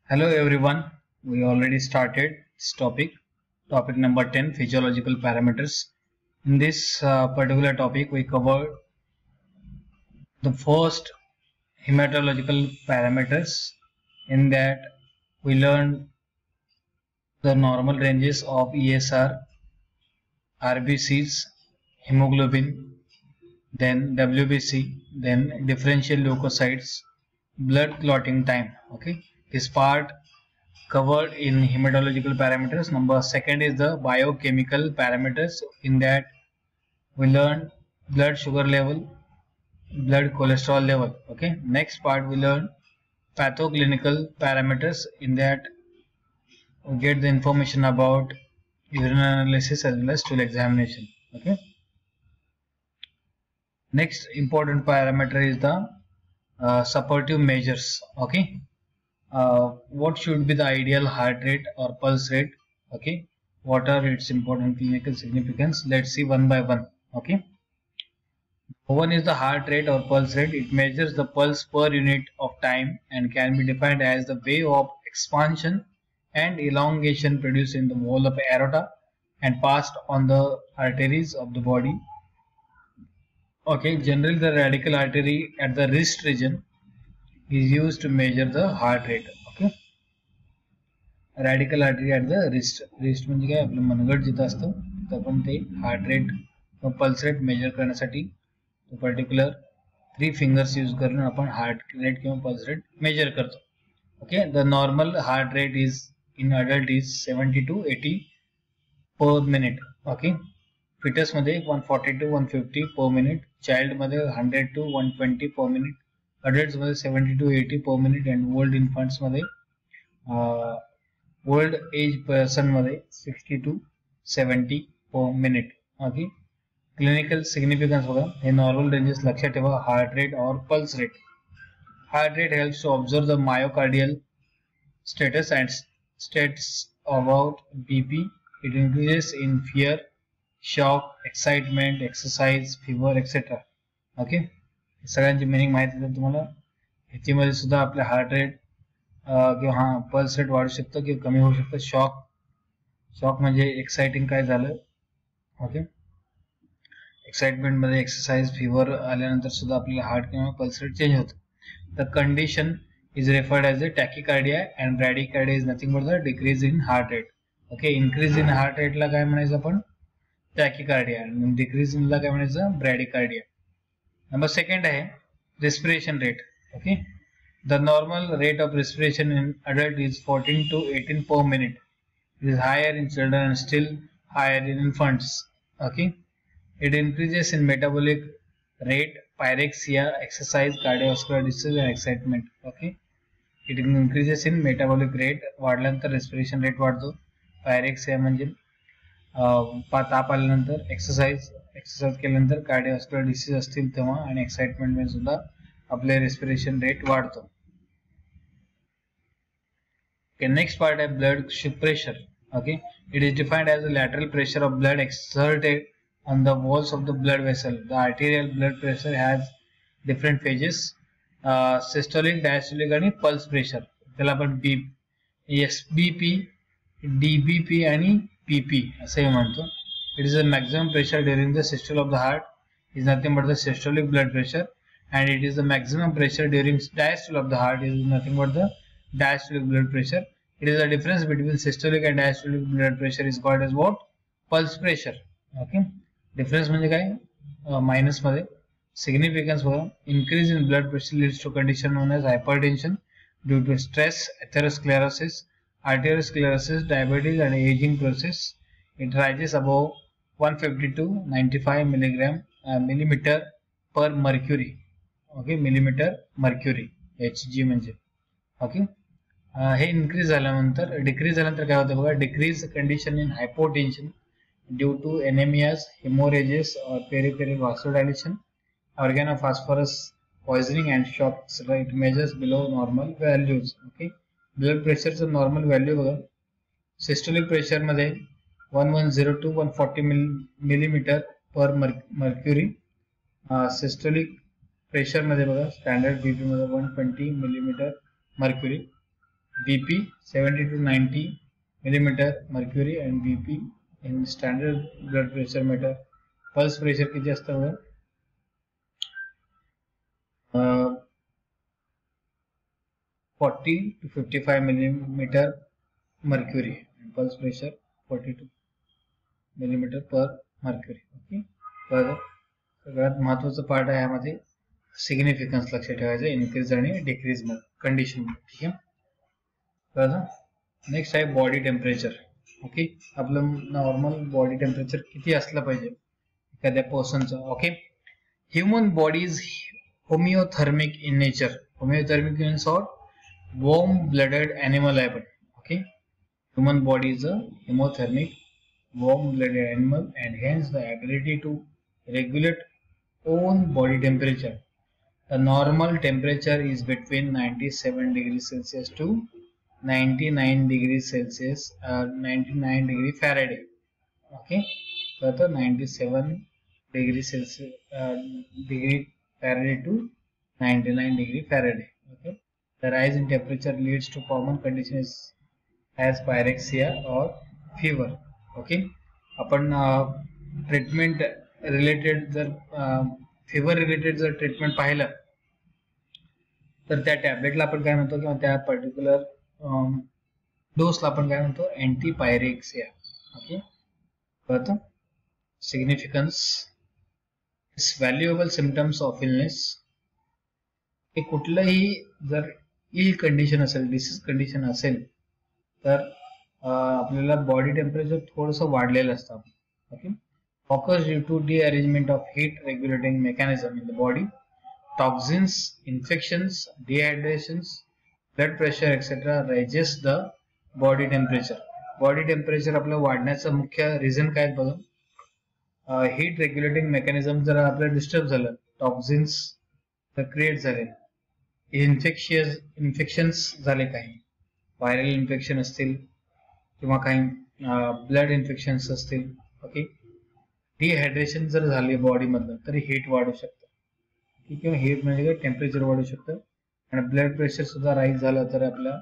Hello everyone, we already started this topic number 10, physiological parameters. In this particular topic we covered the first hematological parameters. In that we learned the normal ranges of ESR, RBCs, hemoglobin, then WBC, then differential leukocytes, blood clotting time. Okay, this part covered in hematological parameters. Number second is the biochemical parameters. In that we learn blood sugar level, blood cholesterol level. Okay, next part we learn pathoclinical parameters. In that we get the information about urine analysis as well as stool examination. Okay, next important parameter is the supportive measures. Okay, what should be the ideal heart rate or pulse rate? Okay, what are its important clinical significance? Let's see one by one. Okay, one is the heart rate or pulse rate. It measures the pulse per unit of time and can be defined as the wave of expansion and elongation produced in the wall of aorta and passed on the arteries of the body. Okay, generally the radical artery at the wrist region is used to measure the heart rate. Okay, radical artery at the wrist म्हणजे काय आपलं मनगट जिथं असतं तिथं आपण ते heart rate किंवा पल्स रेट मेजर करण्यासाठी तो पर्टिक्युलर 3 फिंगर्स यूज करून आपण हार्ट रेट किंवा पल्स रेट मेजर करतो. Okay, the normal heart rate is in adult is 70 to 80 per minute. Okay, fits मध्ये 140 to 150 पर मिनिट, चाइल्ड मध्ये 100 to 120 per minute, adults मध्ये 70 to 80 per minute and old infants मध्ये old age person मध्ये 60 to 70 पर minute. Okay, clinical significance बघा, हे normal ranges लक्षात ठेवा. हार्ट रेट और pulse rate. Heart rate helps to observe the myocardial status and states about BP. It increases in fear, shock, excitement, exercise, fever etcetera. Okay, सगळ्यांची meaning माहिती आहे तुम्हाला. ह्याच्यामध्ये सुद्धा आपले हार्ट रेट किंवा हा पल्स रेट वाढू शकतं किंवा कमी होऊ शकतं. शॉक म्हणजे एक्साइटिंग काय झालं. ओके, एक्साइटमेंट मध्ये एक्सरसाइज, फीवर आल्यानंतर सुद्धा आपल्याला हार्ट किंवा पल्स रेट चेंज होतं. The condition is referred as a tachycardia and bradycardia is nothing but the decrease in heart rate. Okay, increase in heart रेटला काय म्हणायचं आपण, टॅकिकार्डिया, आणि डिक्रीज इनला काय म्हणायचं, ब्रॅडिकार्डिया. नंबर सेकंड आहे respiration rate. Okay, the normal rate of respiration in adult is 14 to 18 per minute. It is higher in children and still higher in infants. Okay, it increases in metabolic rate, pyrexia, exercise, cardiovascular disease and excitement. Okay, it increases in metabolic rate, वाढल्यानंतर respiration rate वाढतो. pyrexia म्हणजे ताप आल्यानंतर, exercise केल्यानंतर कार्डिओव्हास्क्युलर disease असतील तेव्हा, आणि excitement मध्ये सुद्धा आपले रेस्पिरेशन रेट वाढतो. Okay, next part is blood pressure. Okay, it is defined as the lateral pressure of blood exerted on the walls of the blood vessel. The arterial blood pressure has different phases, systolic, diastolic आणि pulse pressure. त्याला आपण SBP, DBP आणि PP असे म्हणतो. It is the maximum pressure during the systole of the heart is nothing but the systolic blood pressure, and it is the maximum pressure during diastole of the heart is nothing but the diastolic blood pressure. It is the difference between systolic and diastolic blood pressure is called as what, pulse pressure. Okay, difference म्हणजे काय, minus मध्ये. Significance बघा, increase in blood pressure leads to condition known as hypertension due to stress, atherosclerosis, arteriosclerosis, diabetes and aging process. It rises above 150 to 95 millimeter per mercury. Okay, millimeter mercury, Hg म्हणजे. Okay, हे increase झाल्यानंतर, decrease झाल्यानंतर काय होतं बघा, decrease condition in hypotension due to anaemias, haemorrhages और peripheral vasodilatation, organophosphorus poisoning and shocks. It measures below normal values. Okay, blood प्रेशरचं normal value बघा, सिस्टोलिक प्रेशर मध्ये 110 to 140 millimetre per mercury. Systolic pressure मध्ये बघा, standard BP मध्ये 120 millimetre mercury. BP 70 to 90 millimeter mercury and BP in standard blood pressure meter. Pulse pressure किती असतं बघा, 40 to 55 millimeter mercury. Pulse pressure 42 millimeter per mercury. Okay, तर सगळ्यात महत्वाचं part आहे यामध्ये सिग्निफिकन्स लक्षात ठेवायचं इन्क्रीज आणि डिक्रीज कंडिशन. ठीक आहे, कळलं. नेक्स्ट आहे बॉडी टेम्परेचर. ओके, आपलं नॉर्मल बॉडी टेम्परेचर किती असलं पाहिजे एखाद्या पर्सनचं. Okay, human body is homeothermic in nature. Homeothermic means warm blooded animal आहे पण. Okay, human body is a homeothermic warm blooded animal and hence the ability to regulate own body temperature. The normal temperature is between 97 degrees Celsius to 99 degrees Celsius, 99 degree Faraday. Okay, so the 97 degrees Celsius degree Faraday to 99 degree Faraday. Okay, the rise in temperature leads to common conditions as pyrexia or fever. Okay, आपण treatment related जर fever related जर treatment पाहिलं तर त्या टॅबलेटला आपण काय म्हणतो किंवा त्या पर्टिक्युलर डोसला आपण काय म्हणतो, अँटीपायरेक्सिया. ओके, कळतं. Significance it's valuable symptoms of illness. हे कुठलंही जर इल कंडिशन असेल, डिसीज कंडिशन असेल तर आपल्याला बॉडी टेम्परेचर थोडंसं वाढलेलं असतं. Okay, occurs due to derangement of heat regulating mechanism in the body, toxins, infections, dehydrations, blood pressure etcetera raises the body temperature. Body temperature आपलं वाढण्याचं मुख्य रिझन काय बघा, हीट रेग्युलेटिंग मेकॅनिझम जर आपलं डिस्टर्ब झालं, टॉक्सिन्स जर क्रिएट झाले, इन्फेक्शन्स झाले, काही व्हायरल इन्फेक्शन असतील किंवा काही ब्लड इन्फेक्शन्स असतील. ओके, डिहायड्रेशन जर झाले बॉडी मधलं तरी हीट वाढू शकतं. किंवा हीट म्हणजे टेम्परेचर वाढू शकतं आणि ब्लड प्रेशर सुद्धा राईज झालं तर आपलं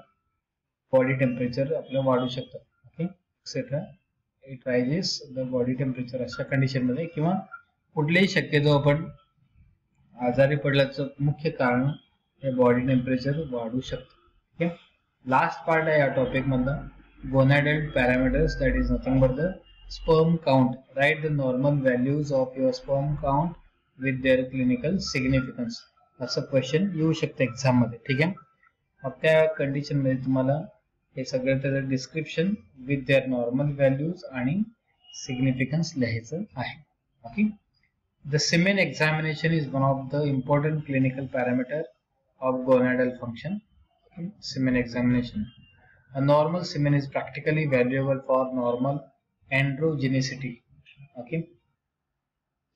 बॉडी टेम्परेचर आपलं वाढू शकतं. Okay, etcetera it rises the body temperature. अशा कंडिशन मध्ये किंवा कुठलेही शक्यतो आपण आजारी पडल्याचं मुख्य कारण हे बॉडी टेम्परेचर वाढू शकतं. ओके, लास्ट पार्ट आहे या टॉपिक मधला gonadal parameters, that is nothing but the sperm count. Write the normal values of your sperm count with their clinical significance. असं क्वेश्चन येऊ शकतं एक्झाम मध्ये. ठीक आहे, मग त्या कंडिशन मध्ये तुम्हाला हे सगळं त्याचं description with their normal values आणि सिग्निफिकन्स लिहायचं आहे. Okay, the semen examination is one of the important clinical parameter of gonadal function. Okay, semen examination. A normal semen is practically valuable for normal androgenicity. Okay,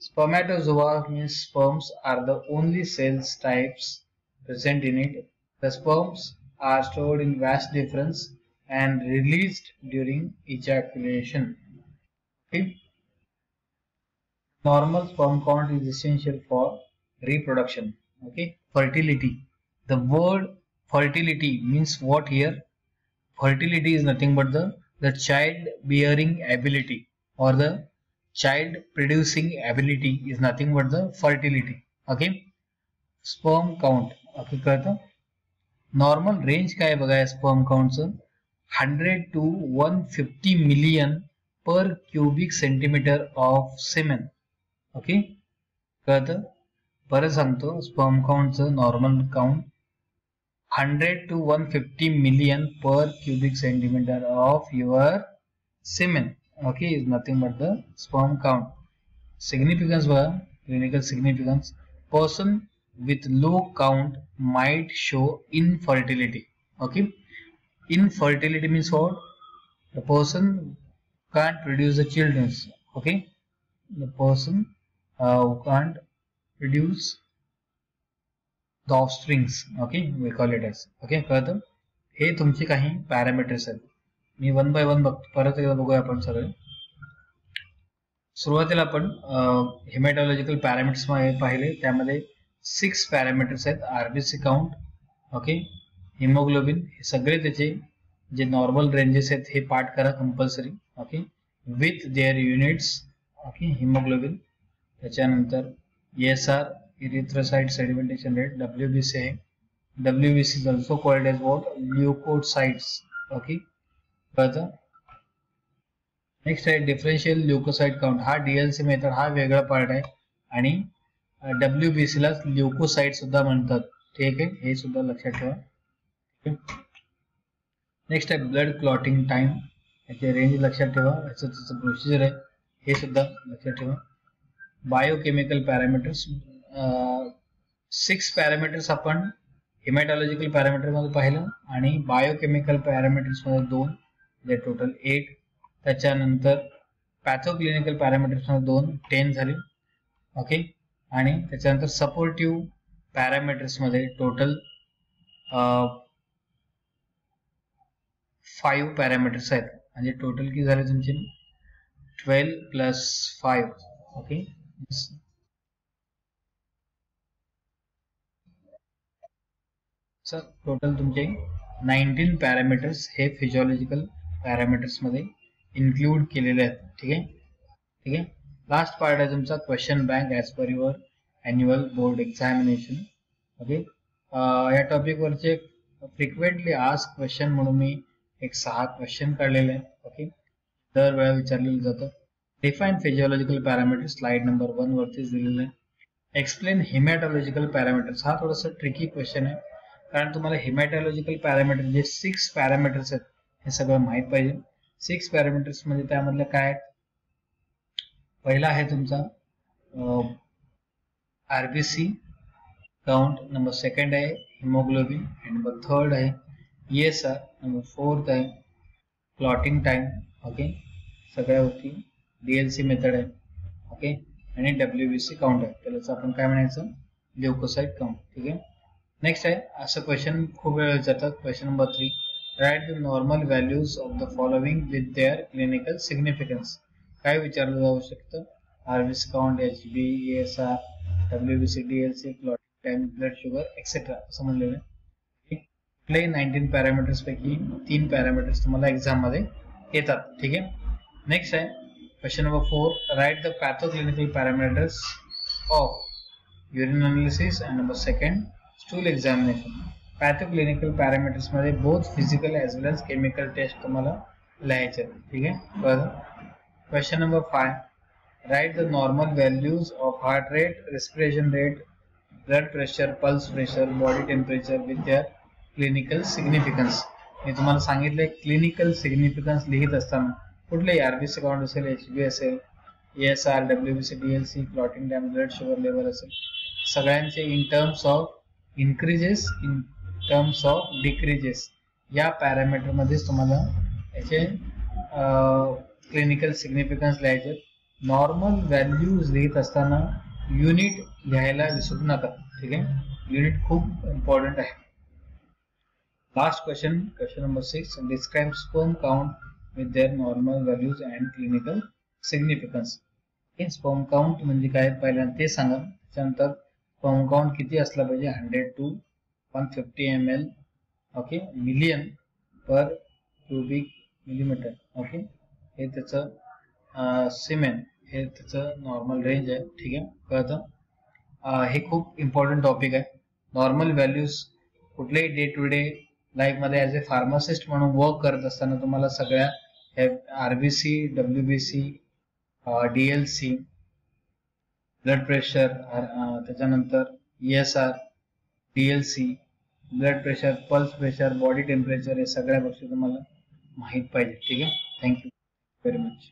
spermatozoa means sperms are the only cells types present in it. The sperms are stored in vas deferens and released during ejaculation. Okay, normal sperm count is essential for reproduction. Okay, fertility. The word fertility means what here? Fertility is nothing but the child bearing ability or the child producing ability is nothing but the fertility. Okay, sperm count. Okay, कळतं. Normal range काय बघा sperm काउंटचं, 100 to 150 million per cubic centimeter of semen. Okay, कळतं. परत सांगतो, स्पर्म काउंटचं normal count 100 to 150 million per cubic centimeter of your semen. Okay, is nothing but the sperm count. Significance बघा, clinical significance. Person with low count might show infertility. Okay, infertility means what? The person can't produce the children. Okay, the person who can't produce the offsprings. Okay, we call it as. Okay, कळतं. हे तुमचे काही parameters आहेत. मी one by one बघतो, परत एकदा बघूया आपण सगळे. सुरुवातीला आपण हेमॅटॉलॉजिकल पॅरामीटर्स पाहिले, त्यामध्ये 6 पॅरामीटर्स आहेत. RBC count. ओके, हिमोग्लोबिन, हे सगळे त्याचे जे नॉर्मल रेंजेस आहेत हे पाठ करा compulsory. Okay, with their units. Okay, haemoglobin. त्याच्यानंतर ESR, erythrocyte sedimentation rate, WBC आहे. WBC is also called as what? Leukocytes. Okay, कळतं. नेक्स्ट आहे डिफरन्शियल ल्युकोसाइट काउंट. हा DLC मेथड हा वेगळा पार्ट आहे आणि WBC ला ल्युकोसाइट सुद्धा म्हणतात. ठीक आहे, हे सुद्धा लक्षात ठेवा. नेक्स्ट आहे ब्लड क्लॉटिंग टाइम. याचे रेंज लक्षात ठेवा, याचं त्याचं प्रोसिजर आहे हे सुद्धा लक्षात ठेवा. बायोकेमिकल पॅरामीटर्स, 6 पॅरामीटर्स आपण हिमॅटॉलॉजिकल पॅरामीटर मध्ये पाहिलं आणि बायोकेमिकल पॅरामीटर्स मध्ये 2, जे टोटल 8. त्याच्यानंतर पॅथोक्लिनिकल पॅरामीटर्स मध्ये 2, 10 झाले. ओके, आणि त्याच्यानंतर सपोर्टिव्ह पॅरामीटर्स मध्ये टोटल 5 पॅरामीटर्स आहेत. म्हणजे टोटल किती झाले तुमचे? 12 + 5. ओके, सर टोटल तुमचे 19 पॅरामीटर्स हे फिजिओलॉजिकल पॅरामीटर्स मध्ये इन्क्लूड केलेले आहेत. ठीक आहे, ठीक आहे. लास्ट पार्ट आहे तुमचा question bank as per your annual board examination. Okay, या टॉपिक वरचे फ्रिक्वेंटली आस्क क्वेश्चन म्हणून मी एक 6 क्वेश्चन काढलेले आहेत. ओके, दर वेळा विचारलेलं जातं. Define physiological parameters, slide number 1 वरतीच दिलेलं आहे. Explain haematological parameters. हा थोडासा ट्रिकी क्वेश्चन आहे कारण तुम्हाला हिमॅटॉलॉजिकल पॅरामीटर जे 6 पॅरामीटर्स आहेत हे सगळं माहित पाहिजे. 6 पॅरामीटर्स म्हणजे त्यामधलं काय आहेत? पहिला आहे तुमचा RBC काउंट, नंबर 2 आहे हिमोग्लोबिन, नंबर 3 आहे ESR, नंबर 4 आहे क्लॉटिंग टाइम. ओके, सगळ्यावरती DLC मेथड आहे. ओके, आणि WBC काउंट आहे, त्यालाच आपण काय म्हणायचं? Leukocyte count. ठीक आहे. नेक्स्ट आहे असं क्वेश्चन खूप वेळा विचारतात. Question number 3, write the normal values of the following with their clinical significance. काय विचारलं जाऊ शकतं? RBC count, HB, ESR, WBC, DLC, clotting time, blood sugar etcetera असं म्हणलेलं आहे. कुठल्याही 19 पॅरामीटर्स पैकी 3 पॅरामीटर्स तुम्हाला एक्झाम मध्ये येतात. ठीक आहे. नेक्स्ट आहे question number 4, write the pathoclinical parameters of urine analysis and number 2 stool examination. Pathoclinical parameters मध्ये both physical as well as chemical test तुम्हाला लिहायचे. ठीक आहे. बरं, question number 5, write the normal values of heart rate, respiration rate, blood pressure, pulse pressure, body temperature with their clinical significance. मी तुम्हाला सांगितलंय clinical significance लिहित असताना कुठलेही RBC काउंट असेल, HB असेल, ESR, WBC, DLC, clotting time, blood sugar level असेल, सगळ्यांचे in terms of increases, in terms of decreases या पॅरामीटर मध्येच तुम्हाला याचे क्लिनिकल सिग्निफिकन्स लिहायचे. नॉर्मल व्हॅल्यूज लिहित असताना युनिट लिहायला विसरू नका. ठीक आहे, युनिट खूप इम्पॉर्टंट आहे. Last question, question number 6, describe sperm count with their normal values and clinical significance. Sperm count म्हणजे काय पहिल्यांदा ते सांगा. त्यानंतर स्पर्म काउंट किती असला पाहिजे? 100 to 150 ml. Okay, million per cubic millimetre. Okay, हे त्याचं सिमेन, हे त्याचं नॉर्मल रेंज आहे. ठीक आहे, कळतं. हे खूप इम्पॉर्टंट टॉपिक आहे. नॉर्मल व्हॅल्यूज कुठलेही डे टू डे लाईफ मध्ये ॲज अ फार्मासिस्ट म्हणून वर्क करत असताना तुम्हाला सगळ्या RBC, WBC, DLC, blood pressure, त्याच्यानंतर ESR, DLC, blood pressure, pulse pressure, body temperature, हे सगळ्या गोष्टी तुम्हाला माहित पाहिजे. ठीक आहे. Thank you very much.